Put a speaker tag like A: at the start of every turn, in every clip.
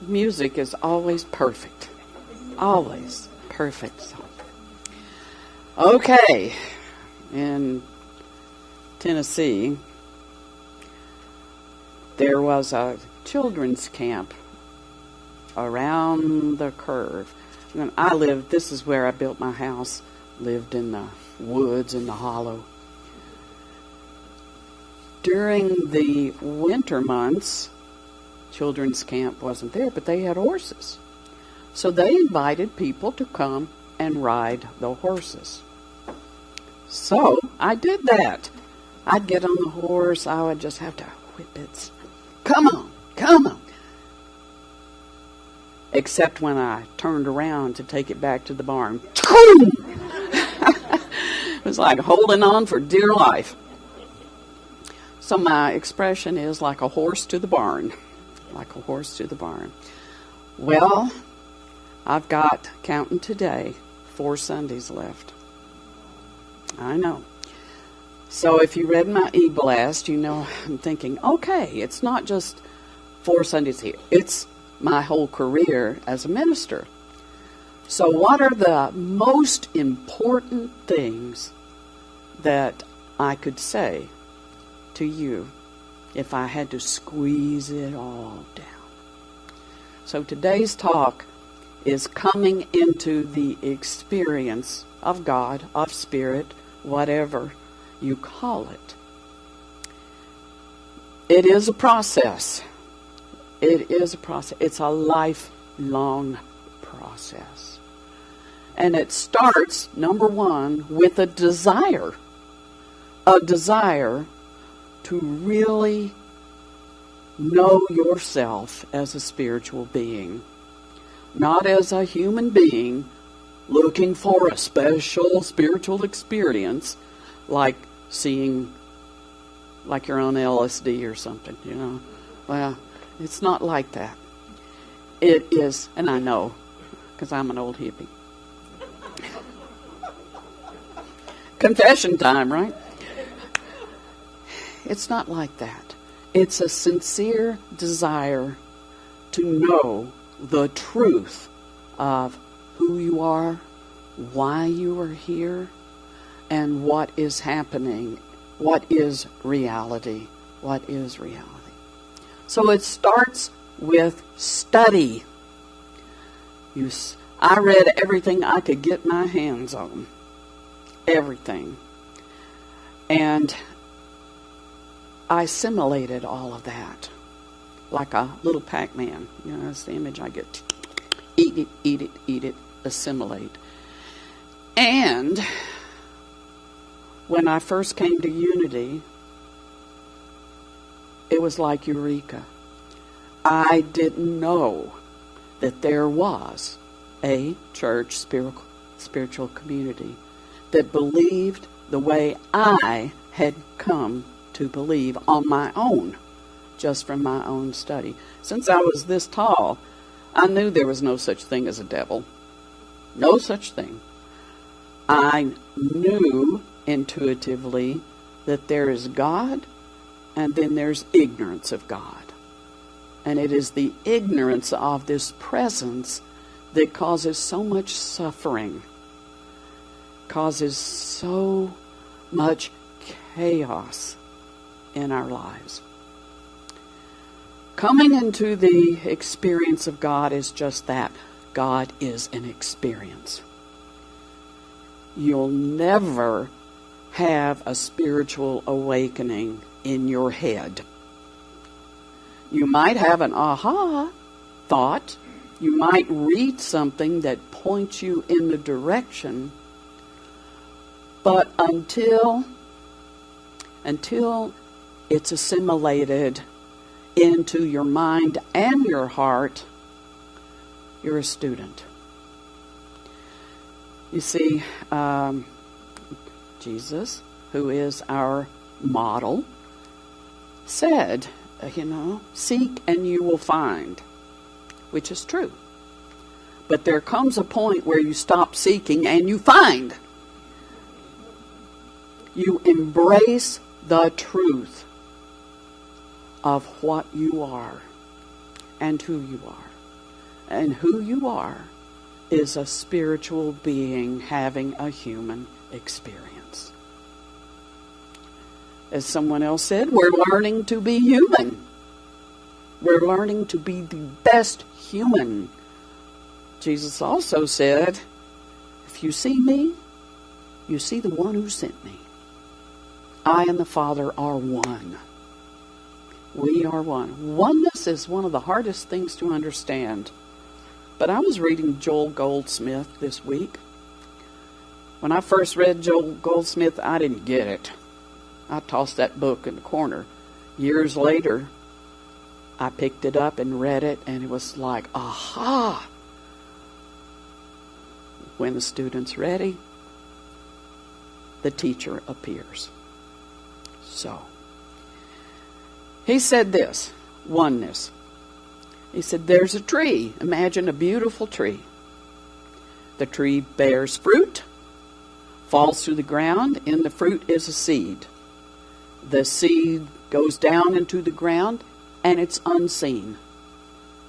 A: music is always perfect. Always perfect. Okay. In Tennessee, there was a children's camp around the curve. And this is where I built my house, lived in the woods in the hollow. During the winter months, children's camp wasn't there, but they had horses. So they invited people to come and ride the horses. So I did that. I'd get on the horse. I would just have to whip it. Come on, come on. Except when I turned around to take it back to the barn. It was like holding on for dear life. So my expression is like a horse to the barn. Like a horse to the barn. Well, I've got, counting today, 4 Sundays left. I know. So if you read my e-blast, you know I'm thinking, okay, it's not just 4 Sundays here. It's my whole career as a minister. So what are the most important things that I could say to you if I had to squeeze it all down? So today's talk is coming into the experience of God, of Spirit, whatever you call it. It is a process. It is a process. It's a lifelong process. And it starts, number one, with a desire. A desire to really know yourself as a spiritual being. Not as a human being looking for a special spiritual experience like seeing, like you're on LSD or something, you know. Well, it's not like that. It is, and I know, because I'm an old hippie. Confession time, right? It's not like that. It's a sincere desire to know the truth of who you are, why you are here, and what is happening, what is reality, what is reality. So it starts with study. I read everything I could get my hands on. Everything. And I assimilated all of that. Like a little Pac-Man. You know, that's the image I get. Eat it, eat it, eat it, assimilate. And when I first came to Unity, it was like Eureka. I didn't know that there was a church spiritual community that believed the way I had come to believe on my own, just from my own study. Since I was this tall, I knew there was no such thing as a devil. No such thing. I knew intuitively that there is God, and then there's ignorance of God. And it is the ignorance of this presence that causes so much suffering, causes so much chaos in our lives. Coming into the experience of God is just that. God is an experience. You'll never have a spiritual awakening in your head. You might have an aha thought. You might read something that points you in the direction. But until it's assimilated into your mind and your heart, you're a student. You see, Jesus, who is our model, said, seek and you will find, which is true. But there comes a point where you stop seeking and you find. You embrace the truth of what you are and who you are. And who you are is a spiritual being having a human experience. As someone else said, we're learning to be human. We're learning to be the best human. Jesus also said, if you see me, you see the one who sent me. I and the Father are one. We are one. Oneness is one of the hardest things to understand. But I was reading Joel Goldsmith this week. When I first read Joel Goldsmith, I didn't get it. I tossed that book in the corner. Years later, I picked it up and read it, and it was like, aha! When the student's ready, the teacher appears. So, he said this, oneness. He said, there's a tree. Imagine a beautiful tree. The tree bears fruit, falls through the ground. In the fruit is a seed. The seed goes down into the ground, and it's unseen.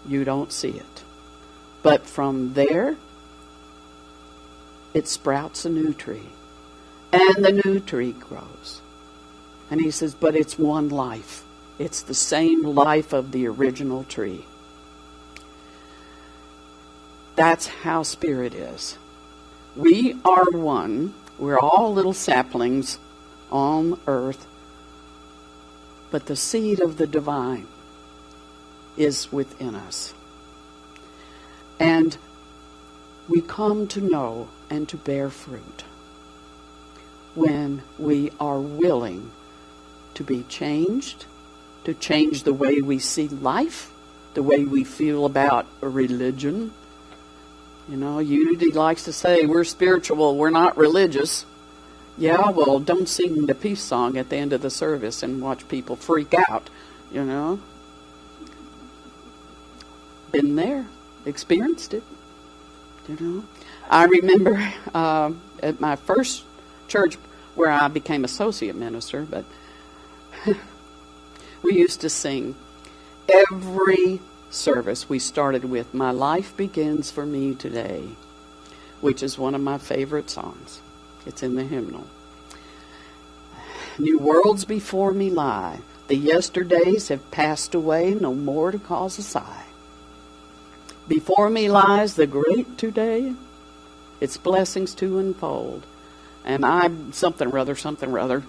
A: You don't see it. But from there, it sprouts a new tree. And the new tree grows. And he says, but it's one life. It's the same life of the original tree. That's how spirit is. We are one. We're all little saplings on earth. But the seed of the divine is within us. And we come to know and to bear fruit when we are willing to be changed, to change the way we see life, the way we feel about a religion. You know, Unity likes to say we're spiritual, we're not religious. Yeah, well, don't sing the peace song at the end of the service and watch people freak out, you know. Been there, experienced it, you know. I remember at my first church where I became associate minister, but we used to sing every service. We started with "My Life Begins for Me Today," which is one of my favorite songs. It's in the hymnal. New worlds before me lie. The yesterdays have passed away, no more to cause a sigh. Before me lies the great today, its blessings to unfold. And I'm something or other,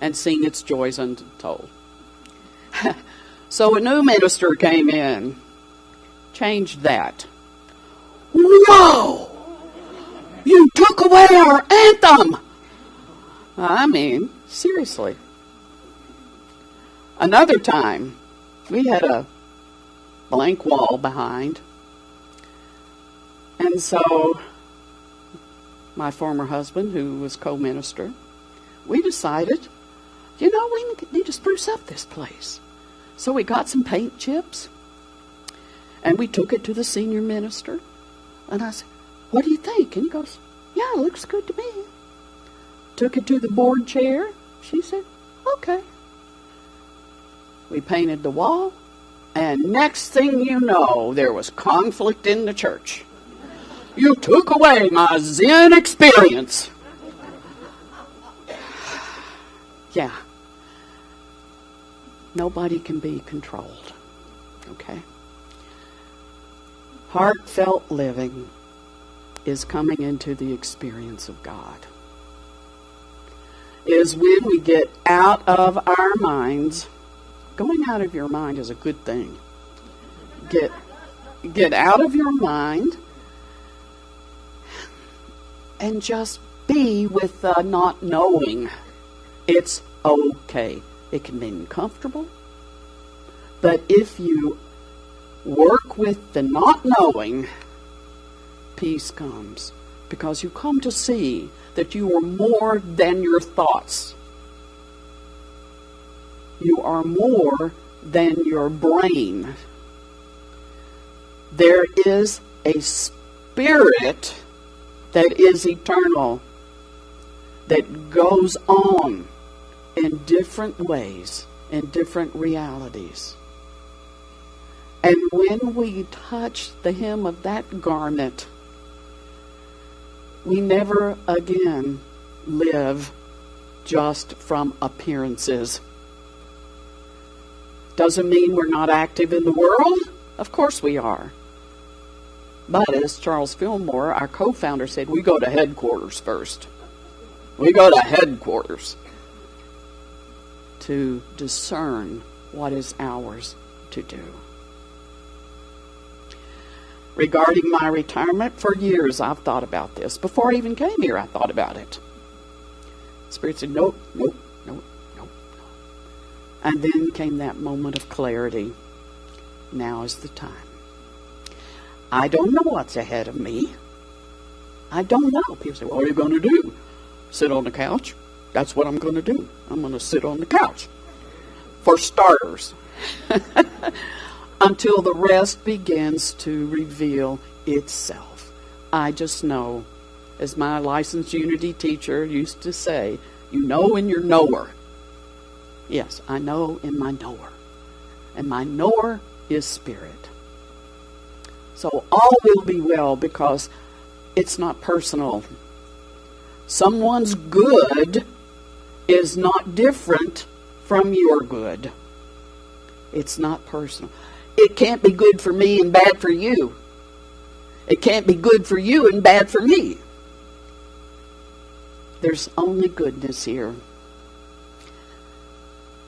A: and sing its joys untold. So a new minister came in, changed that. Whoa! You took away our anthem! I mean, seriously. Another time, we had a blank wall behind. And so, my former husband, who was co-minister, we decided, we need to spruce up this place. So we got some paint chips, and we took it to the senior minister. And I said, what do you think? And he goes, yeah, it looks good to me. Took it to the board chair. She said, okay. We painted the wall, and next thing you know, there was conflict in the church. You took away my Zen experience. Yeah. Nobody can be controlled. Okay? Heartfelt living is coming into the experience of God. Is when we get out of our minds. Going out of your mind is a good thing. Get out of your mind and just be with the not knowing. It's okay. It can be uncomfortable. But if you work with the not knowing, peace comes. Because you come to see that you are more than your thoughts. You are more than your brain. There is a spirit that is eternal, that goes on in different ways, in different realities. And when we touch the hem of that garment, we never again live just from appearances. Doesn't mean we're not active in the world. Of course we are. But as Charles Fillmore, our co-founder, said, we go to headquarters first. We go to headquarters to discern what is ours to do. Regarding my retirement, for years I've thought about this. Before I even came here, I thought about it. Spirit said, nope, nope, nope, nope, nope. And then came that moment of clarity. Now is the time. I don't know what's ahead of me. I don't know. People say, what are you going to do? Sit on the couch? That's what I'm going to do. I'm going to sit on the couch. For starters. Until the rest begins to reveal itself. I just know, as my licensed Unity teacher used to say, you know in your knower. Yes, I know in my knower. And my knower is spirit. So all will be well because it's not personal. Someone's good is not different from your good. It's not personal. It can't be good for me and bad for you. It can't be good for you and bad for me. There's only goodness here.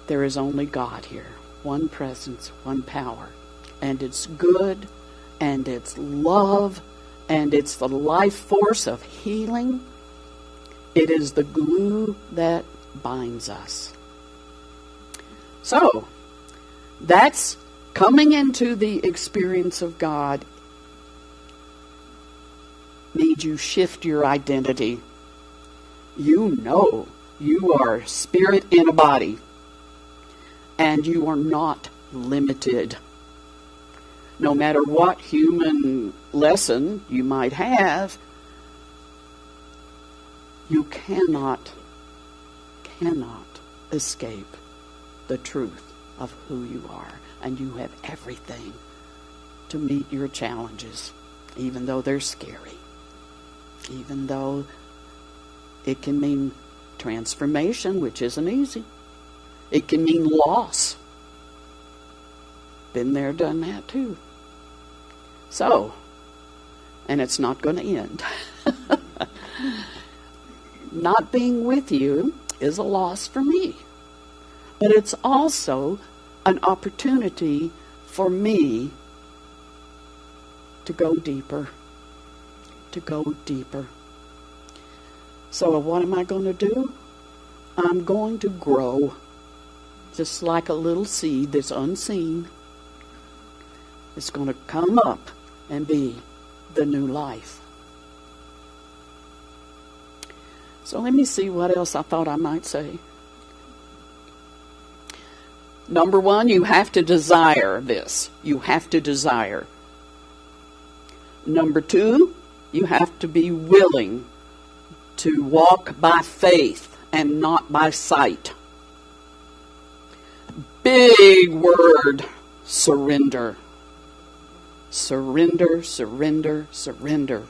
A: There is only God here. One presence, one power. And it's good, and it's love, and it's the life force of healing. It is the glue that binds us. So, that's coming into the experience of God means you shift your identity. You know you are spirit in a body, and you are not limited. No matter what human lesson you might have, you cannot escape the truth of who you are. And you have everything to meet your challenges, even though they're scary. Even though it can mean transformation, which isn't easy. It can mean loss. Been there, done that too. So, and it's not going to end. Not being with you is a loss for me. But it's also an opportunity for me to go deeper. To go deeper. So what am I going to do? I'm going to grow. Just like a little seed that's unseen. It's going to come up and be the new life. So let me see what else I thought I might say. Number one, you have to desire this. You have to desire. Number two, you have to be willing to walk by faith and not by sight. Big word, surrender. Surrender, surrender, surrender.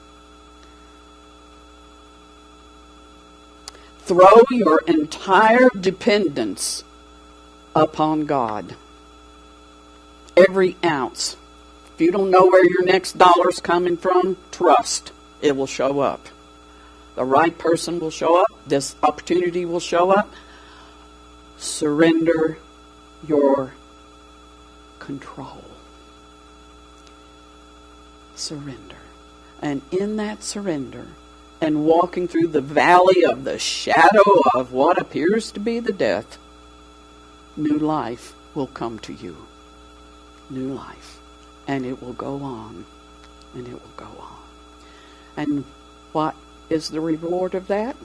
A: Throw your entire dependence upon God. Every ounce. If you don't know where your next dollar's coming from, trust. It will show up. The right person will show up. This opportunity will show up. Surrender your control. Surrender. And in that surrender, and walking through the valley of the shadow of what appears to be the death, new life will come to you. New life. And it will go on. And it will go on. And what is the reward of that?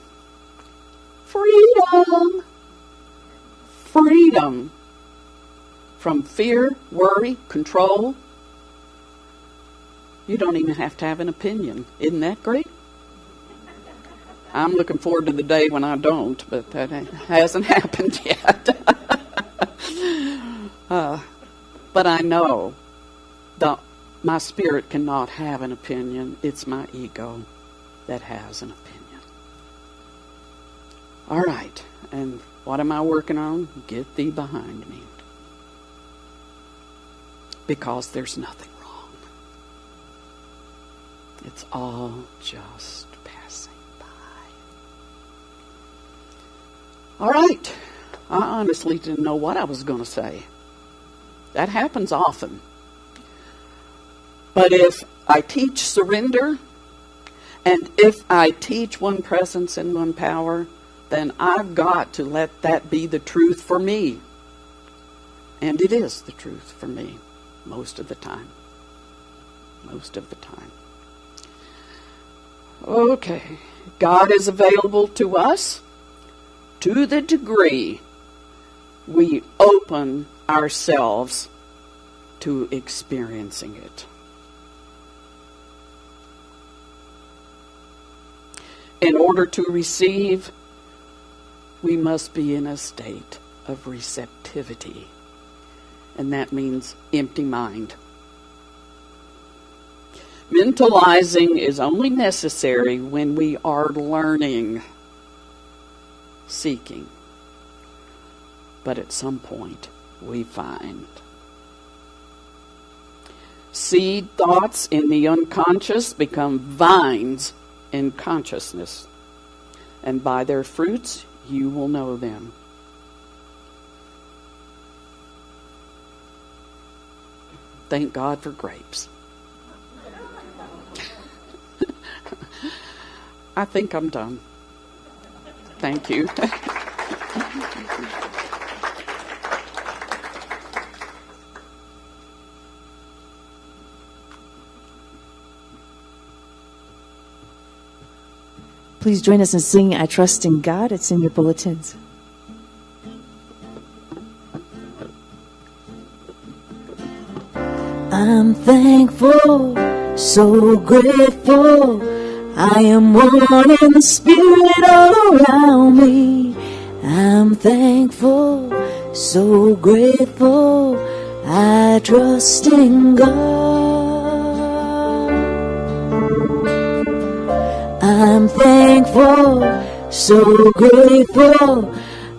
A: Freedom. Freedom from fear, worry, control. You don't even have to have an opinion. Isn't that great? I'm looking forward to the day when I don't, but that hasn't happened yet. But I know My spirit cannot have an opinion. It's my ego that has an opinion. All right. And what am I working on? Get thee behind me. Because there's nothing wrong. It's all just passing by. All right. I honestly didn't know what I was going to say. That happens often. But if I teach surrender, and if I teach one presence and one power, then I've got to let that be the truth for me. And it is the truth for me most of the time. Most of the time. Okay. God is available to us to the degree we open ourselves to experiencing it. In order to receive, we must be in a state of receptivity. And that means empty mind. Mentalizing is only necessary when we are learning, seeking. But at some point, we find. Seed thoughts in the unconscious become vines in consciousness, and by their fruits you will know them. Thank God for grapes. I think I'm done. Thank you.
B: Please join us in singing I Trust in God. It's in your bulletins. I'm thankful, so grateful. I am one in the spirit all around me. I'm thankful, so grateful. I trust in God. I'm thankful, so grateful.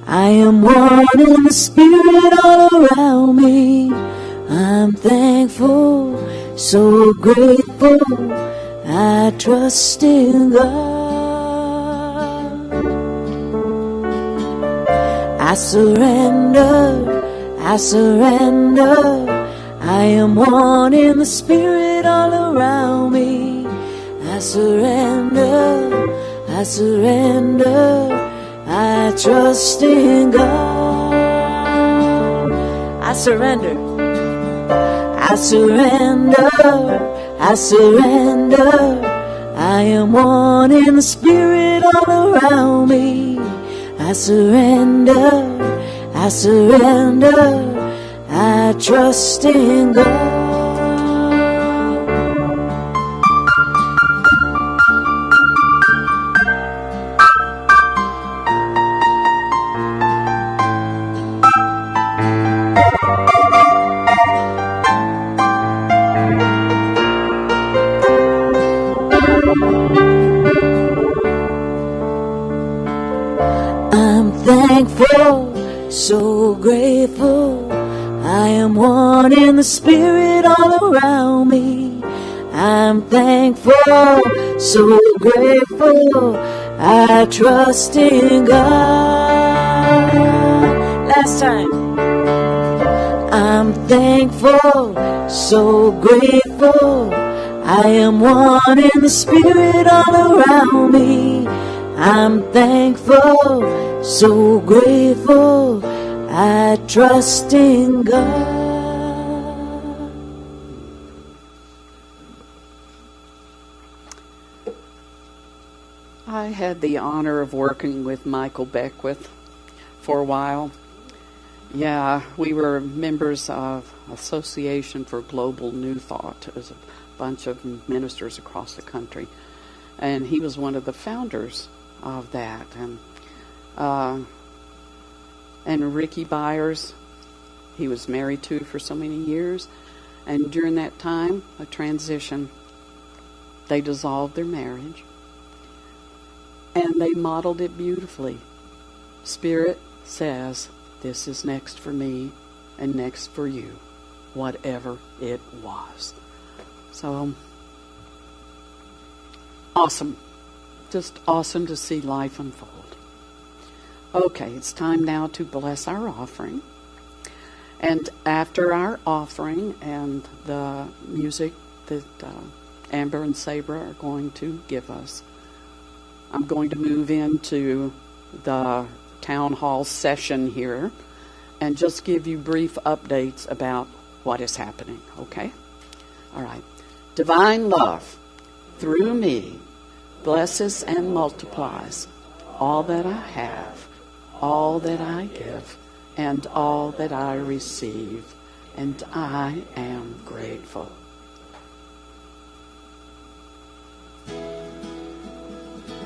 B: I am one in the spirit all around me. I'm thankful, so grateful. I trust in God. I surrender, I surrender. I am one in the spirit all around me. I surrender, I surrender. I trust in God. I surrender, I surrender, I surrender. I am one in the spirit all around me. I surrender, I surrender. I trust in God. I'm thankful, so grateful. I am one in the spirit all around me. I'm thankful, so grateful. I trust in God. Last time. I'm thankful, so grateful. I am one in the spirit all around me. I'm thankful, so grateful. I trust in God.
A: I had the honor of working with Michael Beckwith for a while. Yeah, we were members of Association for Global New Thought. It was a bunch of ministers across the country. And he was one of the founders of that. And Ricky Byers, he was married to for so many years. And during that time of transition, they dissolved their marriage. And they modeled it beautifully. Spirit says, this is next for me and next for you, whatever it was. So, awesome. Just awesome to see life unfold. Okay, it's time now to bless our offering. And after our offering and the music that Amber and Sabra are going to give us, I'm going to move into the town hall session here and just give you brief updates about what is happening, okay? All right. Divine love, through me, blesses and multiplies all that I have, all that I give, and all that I receive, and I am grateful.